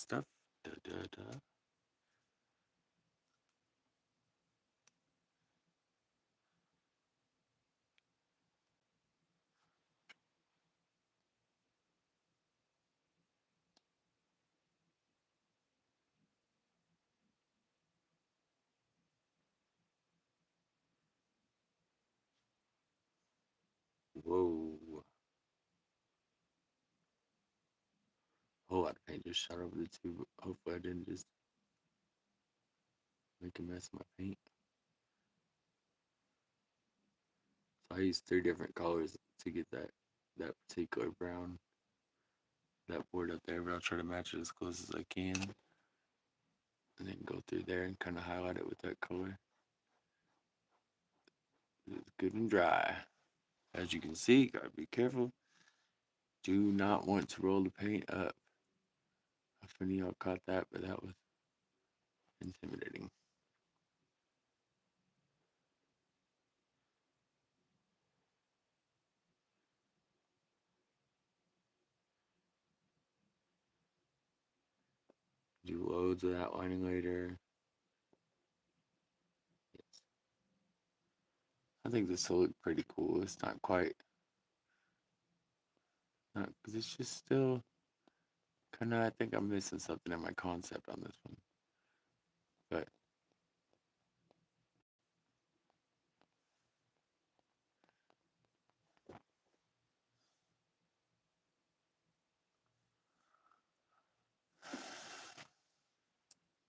stuff. Da, da, da. Whoa. A whole lot of paint just shot over the tube. Hopefully I didn't just make a mess of my paint. So I used 3 different colors to get that particular brown, that board up there, but I'll try to match it as close as I can. And then go through there and kind of highlight it with that color. It's good and dry. As you can see, gotta be careful. Do not want to roll the paint up. If any of y'all caught that, but that was intimidating. Do loads of outlining later. Yes. I think this will look pretty cool. It's not quite, not because it's just still kind of. I think I'm missing something in my concept on this one, but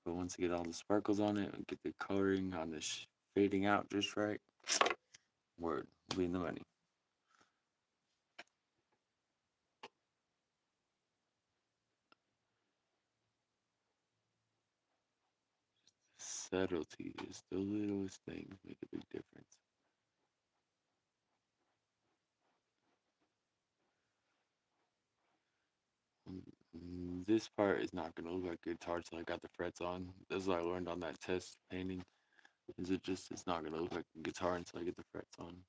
once I get all the sparkles on it and get the coloring on this fading out just right, word, we'll be in the money. Subtlety, just the littlest things make a big difference. This part is not gonna look like a guitar till I got the frets on. That's what I learned on that test painting. Is it's not gonna look like a guitar until I get the frets on.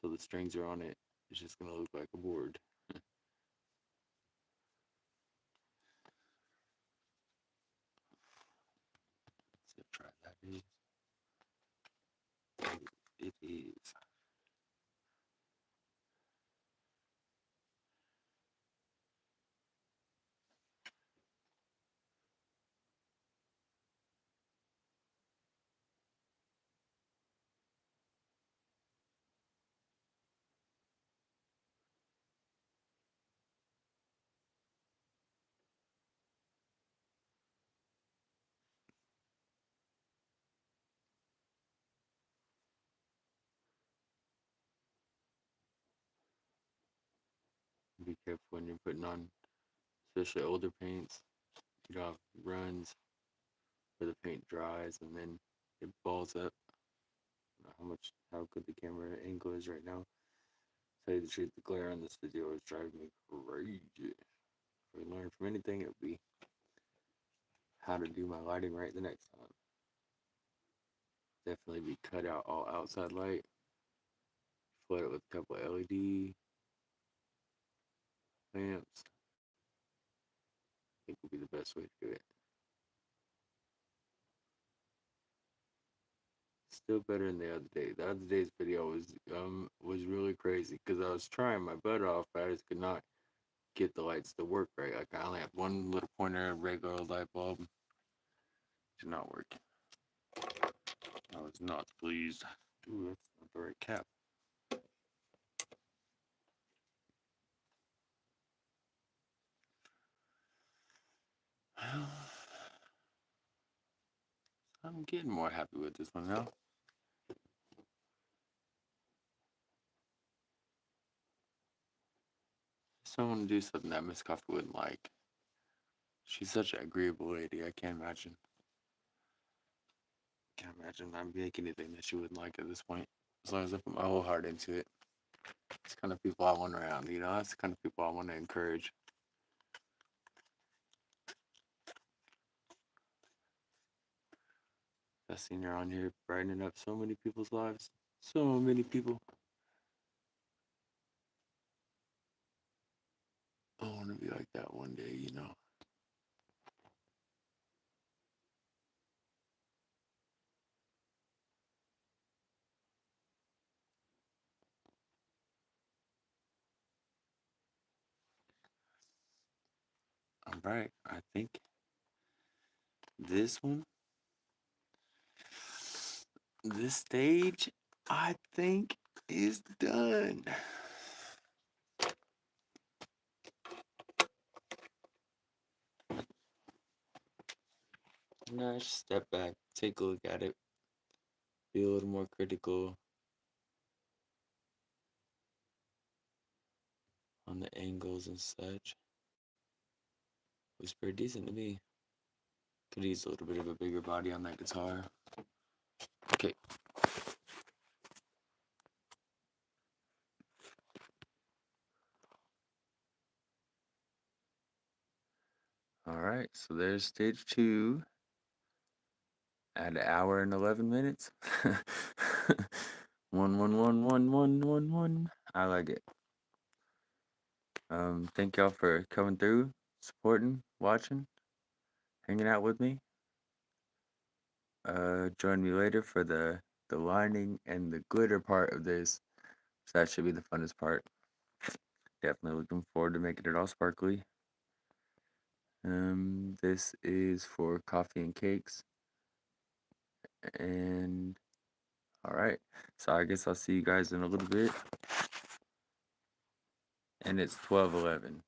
So the strings are on it. It's just gonna look like a board. So try that is. It is. Be careful when you're putting on, especially older paints. You have runs where the paint dries and then it balls up. How good the camera angle is right now. Tell you the truth, the glare on this video is driving me crazy. If we learn from anything, it'll be how to do my lighting right the next time. Definitely be cut out all outside light. Flood it with a couple of LED lamps. I think will be the best way to do it. Still better than the other day. The other day's video was really crazy because I was trying my butt off, but I just could not get the lights to work right. Like I only had one little pointer, regular light bulb. Did not work. I was not pleased. Ooh, that's not the right cap. Well, I'm getting more happy with this one now. Someone do something that Miss Coffee wouldn't like. She's such an agreeable lady. I can't imagine. Can't imagine I'm making anything that she wouldn't like at this point. As long as I put my whole heart into it. It's the kind of people I want around, you know? That's the kind of people I want to encourage. That senior on here brightening up so many people's lives. So many people. I want to be like that one day, you know? Right, I think this one, this stage, I think is done. Now just step back, take a look at it, be a little more critical on the angles and such. Looks pretty decent to me. Could use a little bit of a bigger body on that guitar. Okay. Alright, so there's stage 2 at an hour and 11 minutes. 1 1 1 1 1 1 1. I like it. Thank y'all for coming through, supporting, watching, hanging out with me. Join me later for the lining and the glitter part of this. So that should be the funnest part. Definitely looking forward to making it all sparkly. This is for coffee and cakes. And alright. So I guess I'll see you guys in a little bit. And it's 12:11.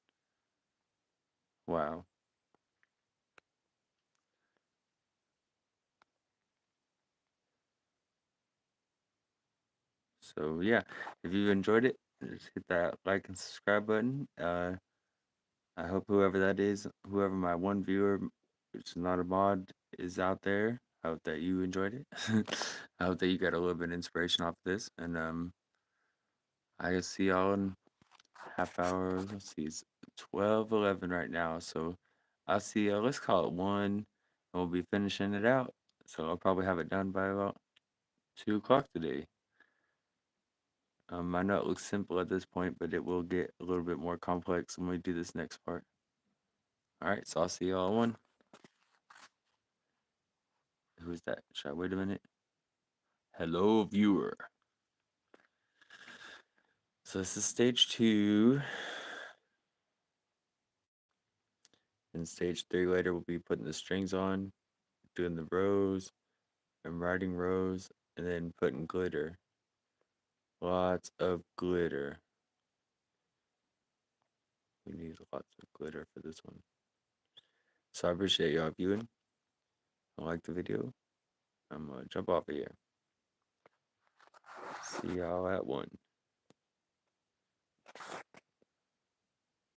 Wow. So yeah, if you enjoyed it, just hit that like and subscribe button. I hope whoever that is, whoever my one viewer, which is not a mod, is out there. I hope that you enjoyed it. I hope that you got a little bit of inspiration off of this. And I will see y'all in half hour. Let's see, it's 12:11 right now. So I'll see y'all. Let's call it 1, and we'll be finishing it out. So I'll probably have it done by about 2 o'clock today. I know it looks simple at this point, but it will get a little bit more complex when we do this next part. Alright, so I'll see y'all in 1. Who's that? Should I wait a minute? Hello, viewer. So this is stage 2. And stage 3 later we'll be putting the strings on, doing the rows, and writing rows, and then putting glitter. Lots of glitter. We need lots of glitter for this one. So I appreciate y'all viewing. I like the video. I'm gonna jump off of here. See y'all at 1.